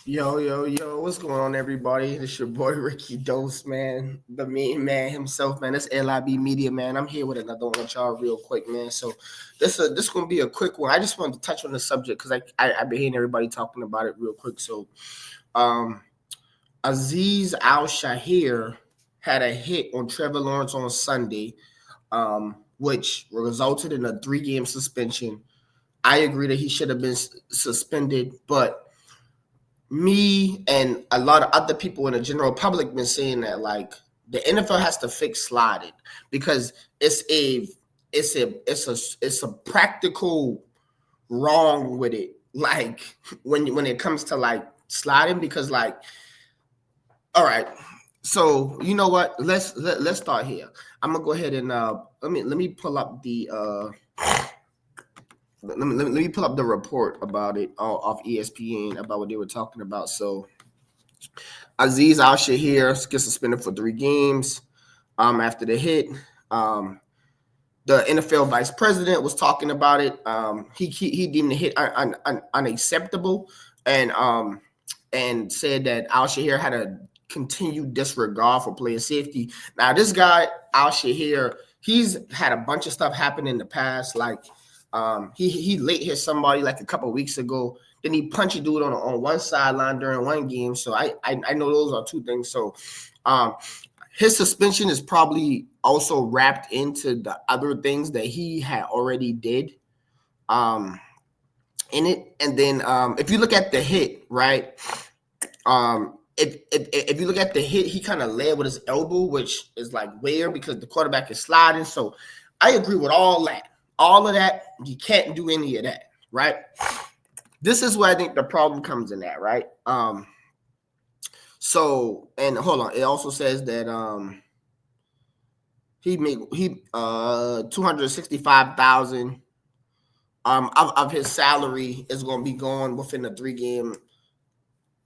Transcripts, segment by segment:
Yo, what's going on, everybody? It's your boy Ricky Dose, man, the main man himself, man. It's LIB Media, man. I'm here with another one with y'all real quick, man. So this gonna be a quick one. I just wanted to touch on the subject because I've been hearing everybody talking about it real quick. So um Aziz Al Shahir had a hit on Trevor Lawrence on Sunday, which resulted in a 3-game suspension. I agree that he should have been suspended, but me and a lot of other people in the general public been saying that like the NFL has to fix sliding because it's a practical wrong with it. Like when it comes to like sliding, because like, all right, so you know what? Let's start here. I'm gonna go ahead and let me pull up the let me pull up the report about it off ESPN about what they were talking about. So Aziz Al Shahir gets suspended for 3 games after the hit. The NFL vice president was talking about it. He deemed the hit unacceptable and said that Al Shahir had a continued disregard for player safety. Now, this guy Al Shahir, he's had a bunch of stuff happen in the past. Like he late hit somebody like a couple of weeks ago. Then he punched a dude on one sideline during one game. So I know those are two things. So his suspension is probably also wrapped into the other things that he had already did in it. And then if you look at the hit, right? If you look at the hit, he kind of led with his elbow, which is like weird because the quarterback is sliding. So I agree with all that. All of that, you can't do any of that, right? This is where I think the problem comes in at, right? So, and hold on, it also says that he 265,000 of his salary is going to be gone within the 3-game.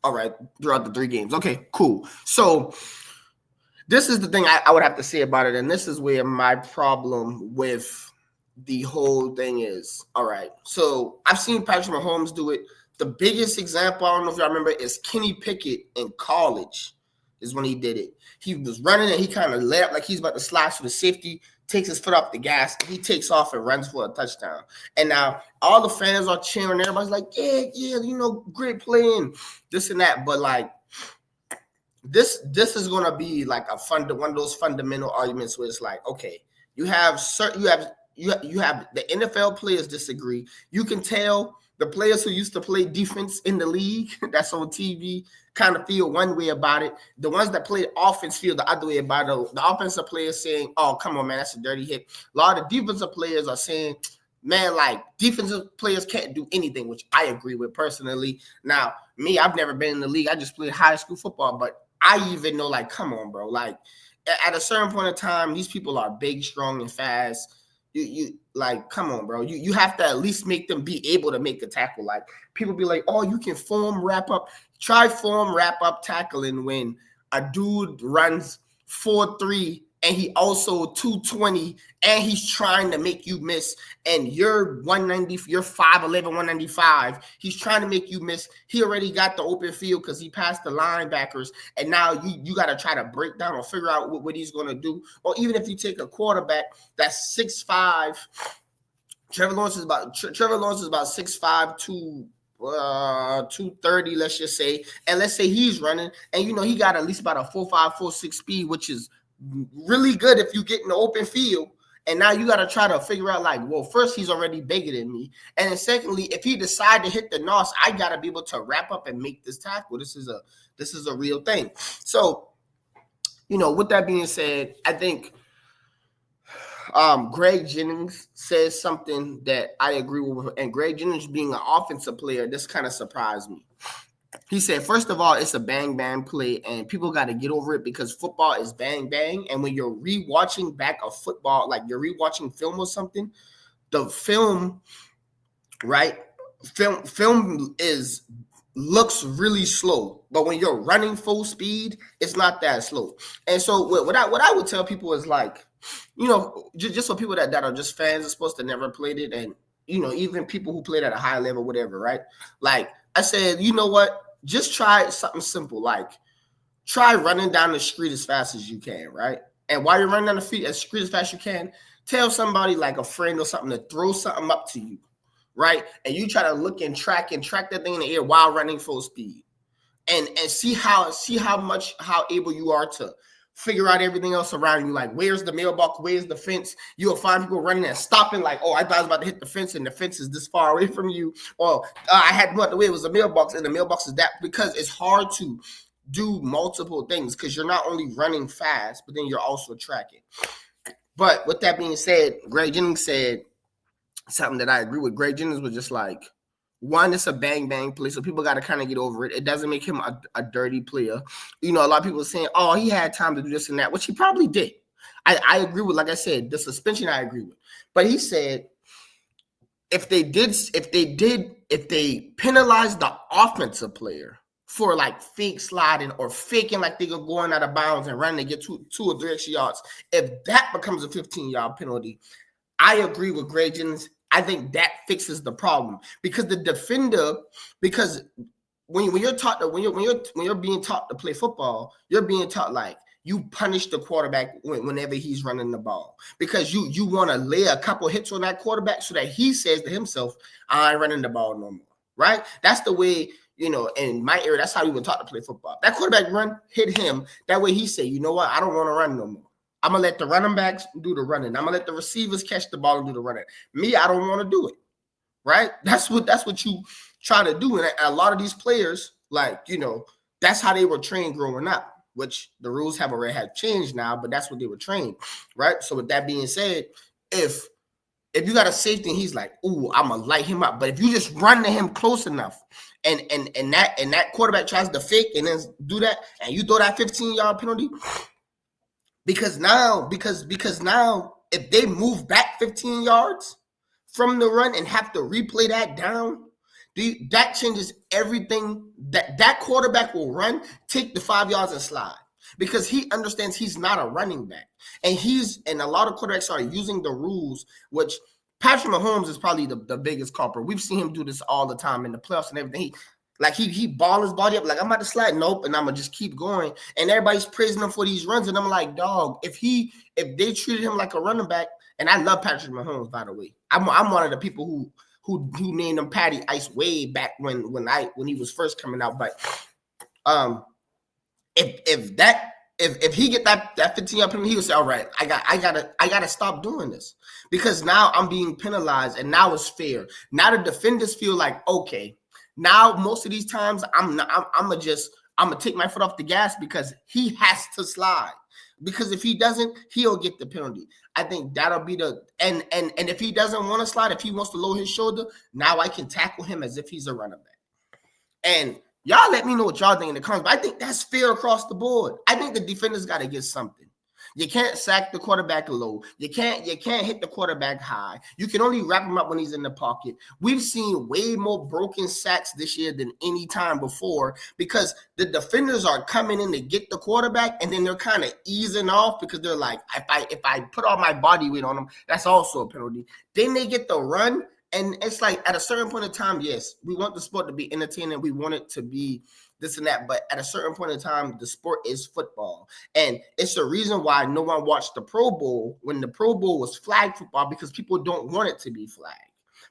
All right, throughout the 3 games. Okay, cool. So this is the thing I would have to say about it, and this is where my problem with the whole thing is. All right, so I've seen Patrick Mahomes do it. The biggest example, I don't know if y'all remember, is Kenny Pickett in college is when he did it. He was running and he kind of let up like he's about to slide to the safety, takes his foot off the gas, he takes off and runs for a touchdown. And now all the fans are cheering. Everybody's like, yeah, great playing, this and that. But like this is gonna be like one of those fundamental arguments where it's like, okay, you have the NFL players disagree. You can tell the players who used to play defense in the league that's on TV kind of feel one way about it. The ones that play offense feel the other way about it. The offensive players saying, oh, come on, man, that's a dirty hit. A lot of defensive players are saying, man, like defensive players can't do anything, which I agree with personally. Now, me, I've never been in the league. I just played high school football, but I even know, like, come on, bro. Like, at a certain point in time, these people are big, strong, and fast. You like, come on, bro. You have to at least make them be able to make the tackle. Like, people be like, oh, you can form wrap up. Try form wrap up tackling when a dude runs 4.3 and he also 220 and he's trying to make you miss, and you're 190, you're 5'11, 195. He's trying to make you miss. He already got the open field because he passed the linebackers, and now you got to try to break down or figure out what he's going to do. Or even if you take a quarterback that's 6'5", Trevor Lawrence is about 6'5" to 230, let's just say, and let's say he's running, and he got at least about a 4.5, 4.6 speed, which is really good if you get in the open field. And now you got to try to figure out, like, well, first, he's already bigger than me, and then secondly, if he decide to hit the nos, I got to be able to wrap up and make this tackle. This is a real thing. So, with that being said, I think Greg Jennings says something that I agree with, and Greg Jennings being an offensive player, this kind of surprised me. He said, first of all, it's a bang bang play, and people got to get over it because football is bang bang. And when you're rewatching back a football, like you're rewatching film or something, the film, right? Film looks really slow, but when you're running full speed, it's not that slow. And so what I would tell people is, like, just for people that are just fans, are supposed to never played it, and even people who played at a high level, whatever, right? Like I said, you know what? just try something simple, like try running down the street as fast as you can, right? And while you're running down the street as fast as you can, tell somebody like a friend or something to throw something up to you, right? And you try to look and track that thing in the air while running full speed, and see how able you are to figure out everything else around you. Like, where's the mailbox? Where's the fence? You'll find people running and stopping, like, oh, I thought I was about to hit the fence, and the fence is this far away from you. Or I had no other way. It was a mailbox, and the mailbox is that, because it's hard to do multiple things because you're not only running fast, but then you're also tracking. But with that being said, Greg Jennings said something that I agree with. Greg Jennings was just like, one, it's a bang play, so people got to kind of get over it. It doesn't make him a dirty player. You know, a lot of people are saying, oh, he had time to do this and that, which he probably did. I agree with, like I said, the suspension I agree with. But he said if they penalized the offensive player for like fake sliding or faking like they're going out of bounds and running to get two or three extra yards, if that becomes a 15-yard penalty, I agree with Greg Jennings. I think that fixes the problem, because the defender, because when you're being taught to play football, you're being taught like you punish the quarterback whenever he's running the ball, because you want to lay a couple hits on that quarterback so that he says to himself, I ain't running the ball no more, right? That's the way, you know, in my area, that's how we were taught to play football. That quarterback hit him, that way he say, you know what, I don't want to run no more. I'm going to let the running backs do the running. I'm going to let the receivers catch the ball and do the running. Me, I don't want to do it, right? That's what you try to do. And a lot of these players, like, you know, that's how they were trained growing up, which the rules have changed now, but that's what they were trained, right? So with that being said, if you got a safety and he's like, ooh, I'm going to light him up. But if you just run to him close enough and that quarterback tries to fake and then do that, and you throw that 15-yard penalty, because now if they move back 15 yards from the run and have to replay that down, that changes everything. That quarterback will run, take the 5 yards and slide, because he understands he's not a running back. And a lot of quarterbacks are using the rules, which Patrick Mahomes is probably the biggest culprit. We've seen him do this all the time in the playoffs and everything. He ball his body up like, I'm about to slide. Nope. And I'm going to just keep going. And everybody's praising him for these runs. And I'm like, dog, if they treated him like a running back, and I love Patrick Mahomes, by the way. I'm one of the people who named him Patty Ice way back when he was first coming out. But if he get that 15-yard penalty, he would say, all right, I gotta stop doing this, because now I'm being penalized and now it's fair. Now the defenders feel like, okay, now most of these times I'm gonna take my foot off the gas because he has to slide. Because if he doesn't, he'll get the penalty. I think that'll be and if he doesn't want to slide, if he wants to lower his shoulder, now I can tackle him as if he's a running back. And y'all let me know what y'all think in the comments. But I think that's fair across the board. I think the defenders got to get something. You can't sack the quarterback low. You can't hit the quarterback high. You can only wrap him up when he's in the pocket. We've seen way more broken sacks this year than any time before, because the defenders are coming in to get the quarterback, and then they're kind of easing off because they're like, if I put all my body weight on them, that's also a penalty. Then they get the run. And it's like, at a certain point in time, yes, we want the sport to be entertaining. We want it to be this and that. But at a certain point in time, the sport is football. And it's the reason why no one watched the Pro Bowl when the Pro Bowl was flag football, because people don't want it to be flagged.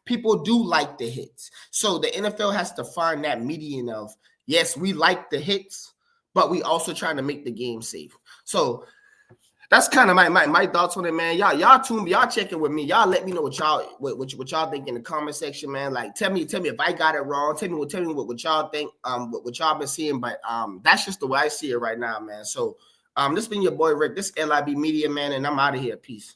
People do like the hits. So the NFL has to find that median of, yes, we like the hits, but we also trying to make the game safe. So that's kind of my thoughts on it, man. Y'all checking with me. Y'all let me know what y'all think in the comment section, man. Like, tell me if I got it wrong. Tell me what y'all think. What y'all been seeing, but that's just the way I see it right now, man. So this been your boy Rick. This LIB Media, man, and I'm out of here. Peace.